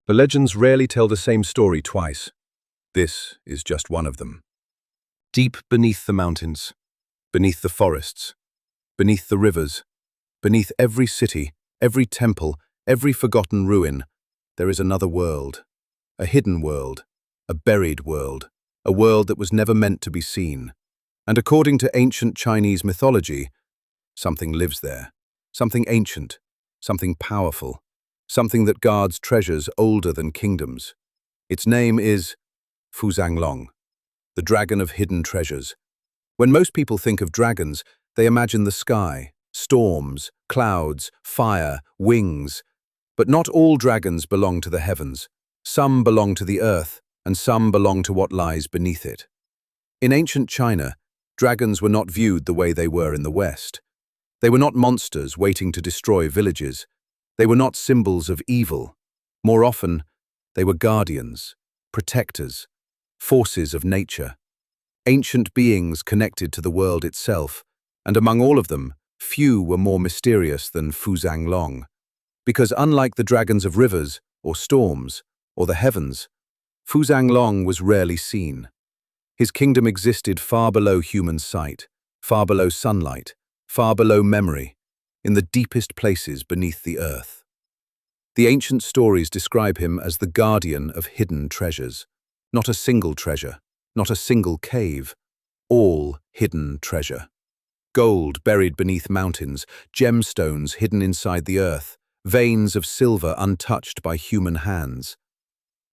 The legends rarely tell the same story twice. This is just one of them. Deep beneath the mountains, beneath the forests, beneath the rivers, beneath every city, every temple, every forgotten ruin, there is another world. A hidden world, a buried world, a world that was never meant to be seen. And according to ancient Chinese mythology, something lives there. Something ancient, something powerful, something that guards treasures older than kingdoms. Its name is Fuzanglong, the dragon of hidden treasures. When most people think of dragons, they imagine the sky, storms, clouds, fire, wings. But not all dragons belong to the heavens. Some belong to the earth, and some belong to what lies beneath it. In ancient China, dragons were not viewed the way they were in the West. They were not monsters waiting to destroy villages. They were not symbols of evil. More often, they were guardians, protectors, forces of nature, ancient beings connected to the world itself, and among all of them, few were more mysterious than Fuzanglong. Because unlike the dragons of rivers, or storms, or the heavens, Fuzanglong was rarely seen. His kingdom existed far below human sight, far below sunlight, far below memory, in the deepest places beneath the earth. The ancient stories describe him as the guardian of hidden treasures. Not a single treasure, not a single cave, all hidden treasure. Gold buried beneath mountains, gemstones hidden inside the earth, veins of silver untouched by human hands.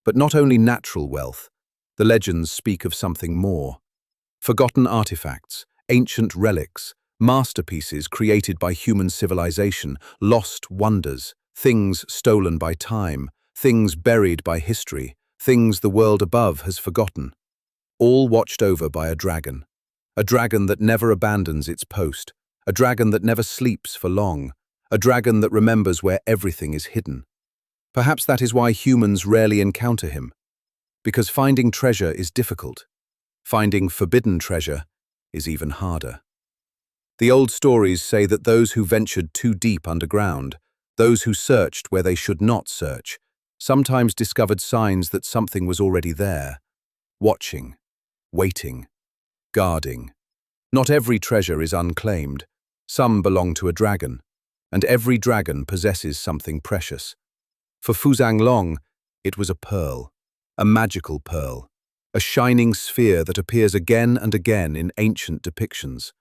But not only natural wealth, the legends speak of something more. Forgotten artifacts, ancient relics, masterpieces created by human civilization, lost wonders, things stolen by time, things buried by history, things the world above has forgotten. All watched over by a dragon that never abandons its post, a dragon that never sleeps for long, a dragon that remembers where everything is hidden. Perhaps that is why humans rarely encounter him, because finding treasure is difficult. Finding forbidden treasure is even harder. The old stories say that those who ventured too deep underground, those who searched where they should not search, sometimes discovered signs that something was already there, watching, waiting, guarding. Not every treasure is unclaimed. Some belong to a dragon, and every dragon possesses something precious. For Fuzanglong, it was a pearl, a magical pearl, a shining sphere that appears again and again in ancient depictions.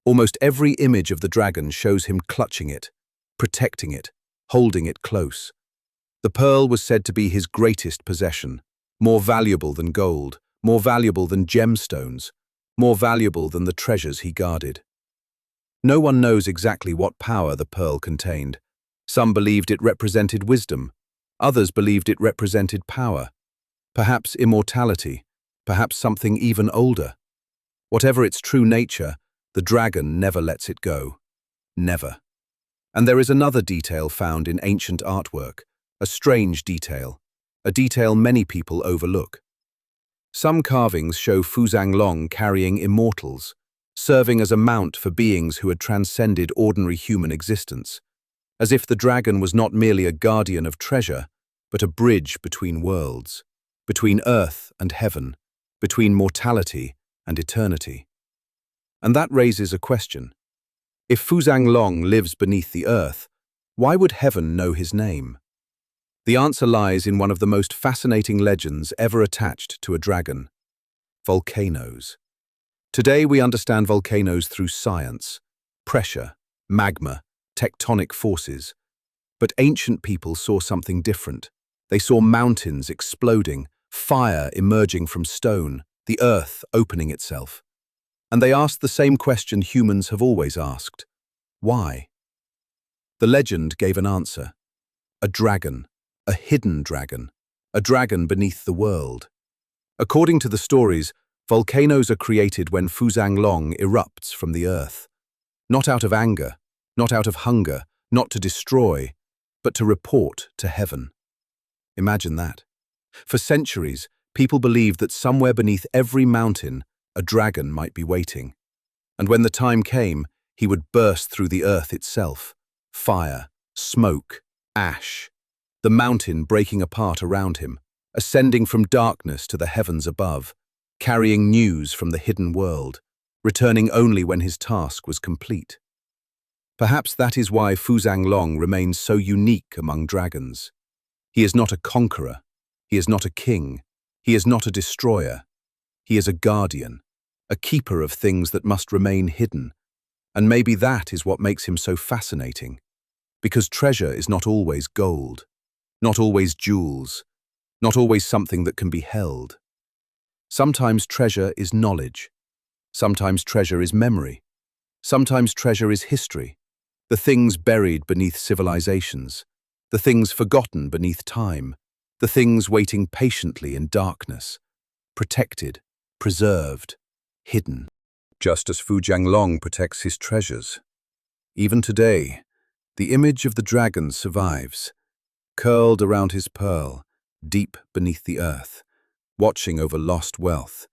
Almost every image of the dragon shows him clutching it, protecting it, holding it close. The pearl was said to be his greatest possession, more valuable than gold, more valuable than gemstones, more valuable than the treasures he guarded. No one knows exactly what power the pearl contained. Some believed it represented wisdom, others believed it represented power, perhaps immortality, perhaps something even older. Whatever its true nature, the dragon never lets it go. Never. And there is another detail found in ancient artwork, a strange detail, a detail many people overlook. Some carvings show Fuzanglong carrying immortals, serving as a mount for beings who had transcended ordinary human existence, as if the dragon was not merely a guardian of treasure, but a bridge between worlds, between earth and heaven, between mortality and eternity. And that raises a question. If Fuzanglong lives beneath the earth, why would heaven know his name? The answer lies in one of the most fascinating legends ever attached to a dragon: volcanoes. Today we understand volcanoes through science, pressure, magma, tectonic forces. But ancient people saw something different. They saw mountains exploding, fire emerging from stone, the earth opening itself. And they asked the same question humans have always asked: why? The legend gave an answer. A dragon, a hidden dragon, a dragon beneath the world. According to the stories, volcanoes are created when Fuzanglong erupts from the earth. Not out of anger, not out of hunger, not to destroy, but to report to heaven. Imagine that. For centuries, people believed that somewhere beneath every mountain, a dragon might be waiting. And when the time came, he would burst through the earth itself. Fire, smoke, ash. the mountain breaking apart around him, ascending from darkness to the heavens above, carrying news from the hidden world, returning only when his task was complete. Perhaps that is why Fuzanglong remains so unique among dragons. He is not a conqueror, he is not a king, he is not a destroyer. He is a guardian, a keeper of things that must remain hidden. And maybe that is what makes him so fascinating. Because treasure is not always gold, not always jewels, not always something that can be held. Sometimes treasure is knowledge. Sometimes treasure is memory. Sometimes treasure is history. The things buried beneath civilizations. The things forgotten beneath time. The things waiting patiently in darkness. Protected, preserved, hidden. Just as Fuzanglong protects his treasures. Even today, the image of the dragon survives, curled around his pearl, deep beneath the earth, watching over lost wealth,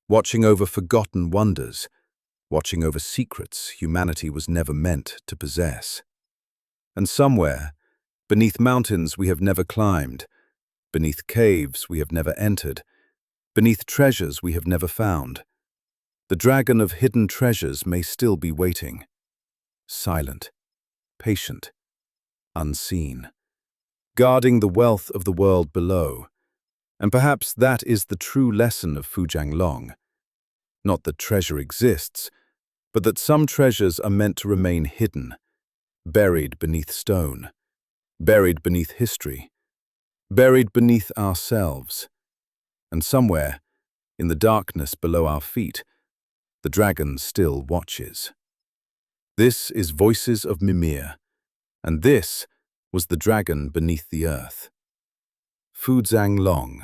watching over forgotten wonders, watching over secrets humanity was never meant to possess. And somewhere, beneath mountains we have never climbed, beneath caves we have never entered, beneath treasures we have never found, the dragon of hidden treasures may still be waiting, silent, patient, unseen, guarding the wealth of the world below. And perhaps that is the true lesson of Fuzanglong. Not that treasure exists, but that some treasures are meant to remain hidden, buried beneath stone, buried beneath history, buried beneath ourselves. And somewhere, in the darkness below our feet, the dragon still watches. This is Voices of Mimir, and this was the dragon beneath the earth. Fuzanglong.